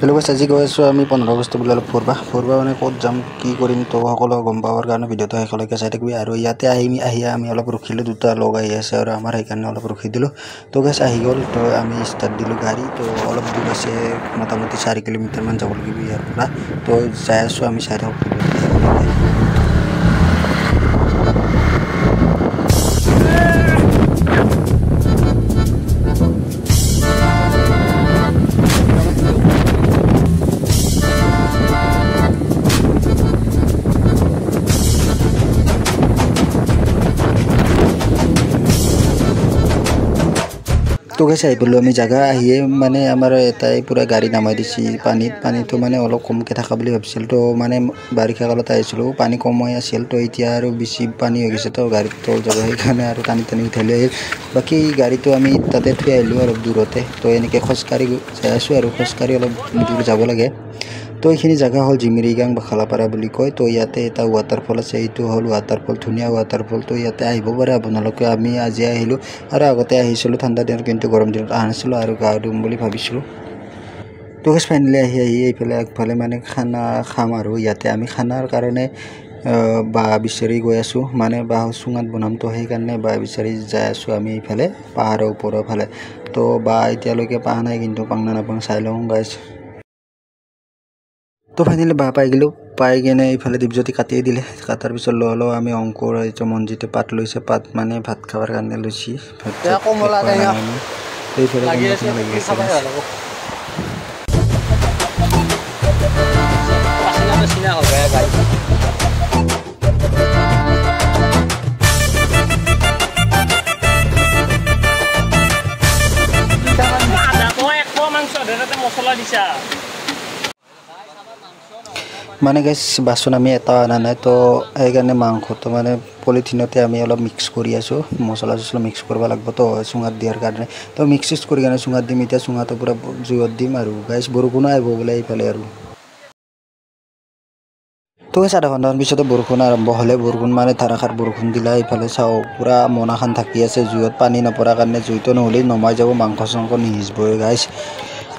Hello' গাইছ, আজি গৈ আছোঁ আমি 15 আগষ্ট বুলি অলপ ফুৰবা মানে ক'ত যাম কি কৰিম তো সকলো গম পাবৰ কাৰণে ভিডিঅ'টো শেষলৈকে চাই থাকিবি। আৰু ইয়াতে আহি আমি অলপ ৰখিলোঁ, দুটা লগ আহি আছে আৰু আমাৰ সেইকাৰণে অলপ ৰখি দিলোঁ। তো গাইছ আহি গ'ল, তো আমি ষ্টাৰ্ট দিলোঁ গাড়ী। তো অলপ দূৰ আছে, মোটামুটি 4 কিলোমিটাৰমান যাব লাগিব ইয়াৰ পৰা। তো যাই আছোঁ, আমি চাই থাকোঁ ভিডিঅ'টো শেষলৈকে। তো গাইছ আহি পালোঁ আমি জাগা আহিয়ে মানে আমাৰ এটাই পূৰা গাড়ী নামাই দিছে পানীটো মানে অলপ কমকৈ থকা বুলি ভাবিছিল। তো মানে বাৰিষা কালত আহিছিলোঁ, পানী কমাই আছিল। তো এতিয়া আৰু বেছি পানী হৈ গৈছে, তো গাড়ীত তল যাব, সেইকাৰণে আৰু টানি উঠাই লৈ আহিল। বাকী গাড়ীটো আমি তাতে থৈ আহিলোঁ অলপ দূৰতে। তো এনেকৈ খোজকাঢ়ি যাই আছোঁ আৰু খোজকাঢ়ি অলপ দূৰ যাব লাগে। তো এইখিনি জেগা হ'ল জিমিৰিগাং বা খালাপাৰা বুলি কয়। তো ইয়াতে এটা ৱাটাৰফল আছে, এইটো হ'ল ৱাটাৰফল, ধুনীয়া ৱাটাৰফল। তো ইয়াতে আহিব পাৰে আপোনালোকে। আমি আজি আহিলোঁ আৰু আগতে আহিছিলোঁ ঠাণ্ডা দিনত, কিন্তু গৰম দিনত অহা নাছিলোঁ আৰু গা ধুম বুলি ভাবিছিলোঁ। তো গাইছ ফাইনেলি আহি এইফালে আগফালে মানে খানা খাম আৰু ইয়াতে আমি খানাৰ কাৰণে বাঁহ বিচাৰি গৈ আছোঁ, মানে বাঁহ চুঙাত বনাম। তো সেইকাৰণে বাঁহ বিচাৰি যাই আছোঁ আমি এইফালে পাহাৰৰ ওপৰৰ ফালে। তো বাঁহ এতিয়ালৈকে পোৱা নাই, কিন্তু পাং না নাপাং চাই লওঁ গাইছ। তো ফাইনেলি বাঁহ পাই গ'লোঁ, পাই কিনে এইফালে দীপজ্যোতি কাটিয়ে দিলে। কাটাৰ পিছত লওঁ আমি অংকুৰ এইটো মনজিতে পাত লৈছে, পাত মানে ভাত খাবৰ কাৰণে লৈছি। এইফালে কমলা লাগি আছে। মছলা দিছা মানে গাইছ বাচন আমি এটা অনা নাই, তো সেইকাৰণে মাংসটো মানে পলিথিনতে আমি অলপ মিক্স কৰি আছোঁ। মছলা চছলা মিক্স কৰিব লাগিব তো চুঙাত দিয়াৰ কাৰণে। তো মিক্স কৰি কাৰণে চুঙাত দিম। এতিয়া চুঙাটো পূৰা জুইত দিম আৰু গাইছ বৰষুণো আহিব বোলে এইফালে আৰু। তো গাইছ আধা ঘণ্টামান পিছতে বৰষুণ আৰম্ভ হ'লে, বৰষুণ মানে ধাৰাসাৰ বৰষুণ দিলা। এইফালে চাওঁ পূৰা মনাখান থাকি আছে জুইত, পানী নপৰাৰ কাৰণে জুইটো নহ'লে নমাই যাব, মাংস চাংস নিসিজিবই গাইছ।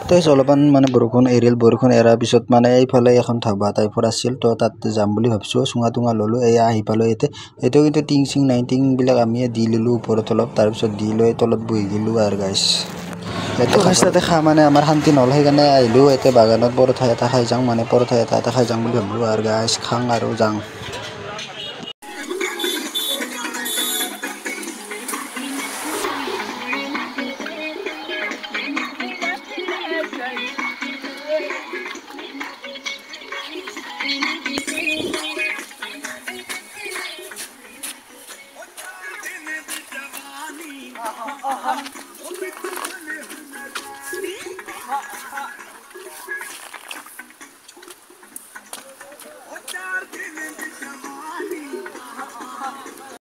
তো অলপমান মানে বৰষুণ এৰিল, বৰষুণ এৰাৰ পিছত মানে এইফালে এখন ধাবা টাইপৰ আছিল। তো তাত যাম বুলি ভাবিছোঁ, চুঙা টুঙা ল'লোঁ। এয়া আহি পালোঁ ইয়াতে। এইটো কিন্তু টিং চিং নাই, টিংবিলাক আমিয়ে দি ল'লোঁ ওপৰত অলপ, তাৰপিছত দি লৈ তলত বহি গ'লোঁ আৰু গাইছ। এইটো গাইছ তাতে খা মানে আমাৰ শান্তি নহ'ল, সেইকাৰণে আহিলোঁ এতিয়া বাগানত পৰঠা এটা খাই যাওঁ, মানে পৰঠা এটা খাই যাওঁ বুলি ভাবিলোঁ আৰু গাইছ। খাং আৰু যাওঁ।